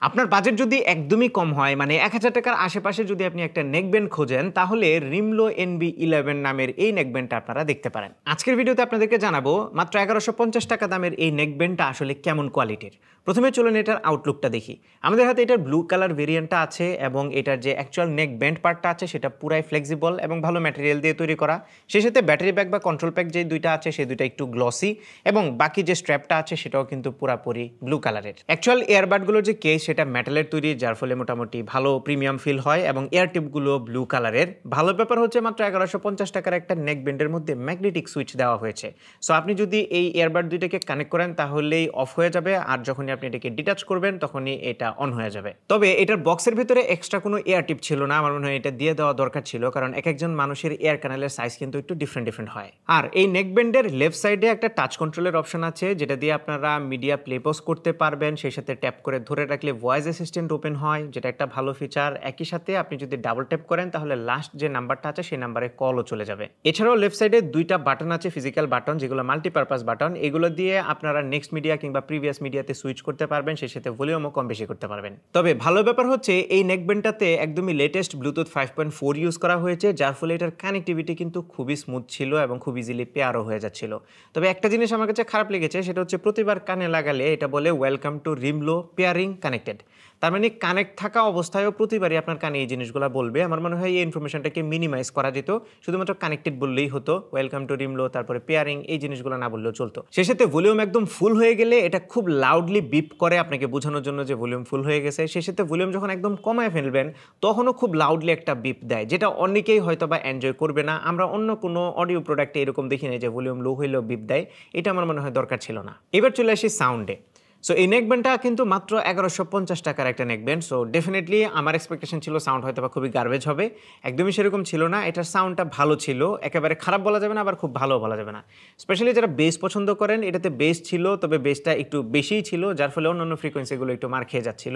আপনার বাজেট যদি একদমই কম হয় মানে ১,০০০ টাকার আশেপাশে যদি আপনি একটা নেকব্যান্ড খোঁজেন তাহলে রিমলো NB11 নামের এই নেকব্যান্ডটা আপনারা দেখতে পারেন। আজকের ভিডিওতে আপনাদেরকে জানাবো মাত্র ১১৫০ টাকা দামের এই নেকব্যান্ডটা আসলে কেমন কোয়ালিটির। প্রথমে চলুন এটার আউটলুকটা দেখি। আমাদের হাতে এটার ব্লু কালার ভেরিয়েন্টটা আছে এবং এটার যে অ্যাকচুয়াল নেকব্যান্ড পার্টটা আছে সেটা পুরাই ফ্লেক্সিবল এবং ভালো ম্যাটেরিয়াল দিয়ে তৈরি করা। সেই সাথে ব্যাটারি ব্যাগ বা কন্ট্রোল প্যাক যে দুইটা আছে সেই দুইটা একটু গ্লসি এবং বাকি যে স্ট্র্যাপটা আছে সেটাও কিন্তু পুরাপুরি ব্লু কালারের। অ্যাকচুয়াল এয়ারবাডগুলোর যে কেস সেটা মেটালের তৈরি, যার ফলে মোটামুটি ভালো প্রিমিয়াম ফিল হয় এবং এয়ার টিপগুলো ব্লু কালারের। ভালো ব্যাপার হচ্ছে মাত্র ১১৫০ টাকার একটা নেকব্যান্ডের মধ্যে ম্যাগনেটিক সুইচ দেওয়া হয়েছে। সো আপনি যদি এই এয়ারবাড দুইটাকে কানেক্ট করেন তাহলেই অফ হয়ে যাবে, আর যখনই আপনি এটাকে ডিটাচ করবেন তখনই এটা অন হয়ে যাবে। তবে এটার বক্সের ভিতরে এক্সট্রা কোনো এয়ার টিপ ছিল না, আমার মনে হয় এটা দিয়ে দেওয়া দরকার ছিল, কারণ এক একজন মানুষের এয়ার কানেলের সাইজ কিন্তু একটু ডিফারেন্ট হয়। আর এই নেকব্যান্ডের লেফট সাইডে একটা টাচ কন্ট্রোলের অপশন আছে যেটা দিয়ে আপনারা মিডিয়া প্লে পজ করতে পারবেন, সেই সাথে ট্যাপ করে ধরে রাখলে ভয়েস অ্যাসিস্ট্যান্ট ওপেন হয়, যেটা একটা ভালো ফিচার। একই সাথে আপনি যদি ডাবল ট্যাপ করেন তাহলে লাস্ট যে নাম্বারটা আছে সেই নাম্বারে কলও চলে যাবে। এছাড়াও লেফট সাইডে দুইটা বাটন আছে, ফিজিক্যাল বাটন, যেগুলো মাল্টিপারপাস বাটন। এগুলো দিয়ে আপনারা নেক্সট মিডিয়া কিংবা প্রিভিয়াস মিডিয়াতে সুইচ করতে পারবেন, সেই সাথে ভলিউমও কম বেশি করতে পারবেন। তবে ভালো ব্যাপার হচ্ছে এই নেকব্যান্ডটাতে একদমই লেটেস্ট ব্লুটুথ 5.4 ইউজ করা হয়েছে, যার ফলে এটার কানেক্টিভিটি কিন্তু খুবই স্মুথ ছিল এবং খুব ইজিলি পেয়ারও হয়ে যাচ্ছিল। তবে একটা জিনিস আমার কাছে খারাপ লেগেছে, সেটা হচ্ছে প্রতিবার কানে লাগালে এটা বলে ওয়েলকাম টু রিমলো পেয়ারিং কানেক্টেড। তার মানে কানেক্ট থাকা অবস্থায়ও প্রতিবারই আপনার কানে এই জিনিসগুলো বলবে। আমার মনে হয় এই ইনফরমেশনটাকে মিনিমাইজ করা যেত, শুধুমাত্র কানেক্টেড বললেই হতো, ওয়েলকাম টু রিমলো তারপরে পেয়ারিং এই জিনিসগুলো না বললেও চলতো। সেই সাথে ভলিউম একদম ফুল হয়ে গেলে এটা খুব লাউডলি বিপ করে আপনাকে বোঝানোর জন্য যে ভলিউম ফুল হয়ে গেছে। সেই সাথে ভলিউম যখন একদম কমায় ফেলবেন তখনও খুব লাউডলি একটা বিপ দেয়, যেটা অনেকেই হয়তো বা এনজয় করবে না। আমরা অন্য কোনো অডিও প্রোডাক্টে এরকম দেখি না যে ভলিউম লো হইলেও বিপ দেয়, এটা আমার মনে হয় দরকার ছিল না। এবার চলে আসি সাউন্ডে। সো এই নেকব্যান্ডটা কিন্তু মাত্র ১১৫০ টাকার একটা নেকব্যান্ড। সো ডেফিনেটলি আমার এক্সপেকটেশন ছিল সাউন্ড হয়তো বা খুবই গার্বেজ হবে, একদমই সেরকম ছিল না। এটার সাউন্ডটা ভালো ছিল, একেবারে খারাপ বলা যাবে না, আবার খুব ভালো বলা যাবে না। স্পেশালি যারা বেস পছন্দ করেন, এটাতে বেস ছিল, তবে বেসটা একটু বেশিই ছিল, যার ফলে অন্যান্য ফ্রিকোয়েন্সিগুলো একটু মার খেয়ে যাচ্ছিল।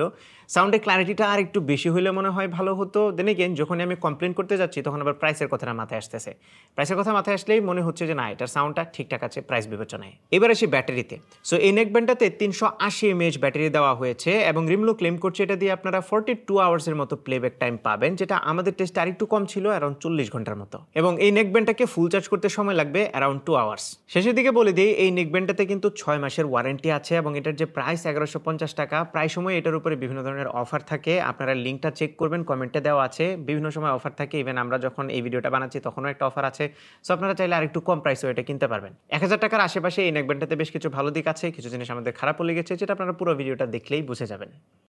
সাউন্ডের ক্ল্যারিটিটা আর একটু বেশি হলে মনে হয় ভালো হতো। দেন এগেন যখন আমি কমপ্লেন করতে যাচ্ছি তখন আবার প্রাইসের কথাটা মাথায় আসতেছে। প্রাইসের কথা মাথায় আসলেই মনে হচ্ছে যে না, এটার সাউন্ডটা ঠিকঠাক আছে প্রাইস বিবেচনায়। এবার আসি ব্যাটারিতে। সো এই নেকব্যান্ডটাতে ৩৮০ mAh ব্যাটারি দেওয়া হয়েছে এবং রিমলো ক্লেম করছে এটা দিয়ে আপনারা 42 আওয়ার্সের মতো প্লেব্যাক টাইম পাবেন, যেটা আমাদের টেস্টে আরেকটু কম ছিল, অ্যারাউন্ড 40 ঘন্টার মতো। এবং এই নেকব্যান্ডটাকে ফুল চার্জ করতে সময় লাগবে অ্যারাউন্ড 2 আওয়ার্স। শেষের দিকে বলে দিই, এই নেকব্যান্ডটাতে কিন্তু 6 মাসের ওয়ারেন্টি আছে এবং এটার যে প্রাইস ১১৫০ টাকা, প্রায় সময় এটার উপরে বিভিন্ন ধরনের অফার থাকে। আপনারা লিঙ্কটা চেক করবেন, কমেন্টে দেওয়া আছে। বিভিন্ন সময় অফার থাকে, ইভেন আমরা যখন এই ভিডিওটা বানাচ্ছি তখনও একটা অফার আছে। সো আপনারা চাইলে আরেকটু কম প্রাইসেও এটা কিনতে পারবেন। ১,০০০ টাকার আশেপাশে এই নেকব্যান্ডটাতে বেশ কিছু ভালো দিক আছে, কিছু জিনিস আমাদের খারাপও লেগেছে, যেটা আপনারা পুরো ভিডিওটা দেখলেই বুঝে যাবেন।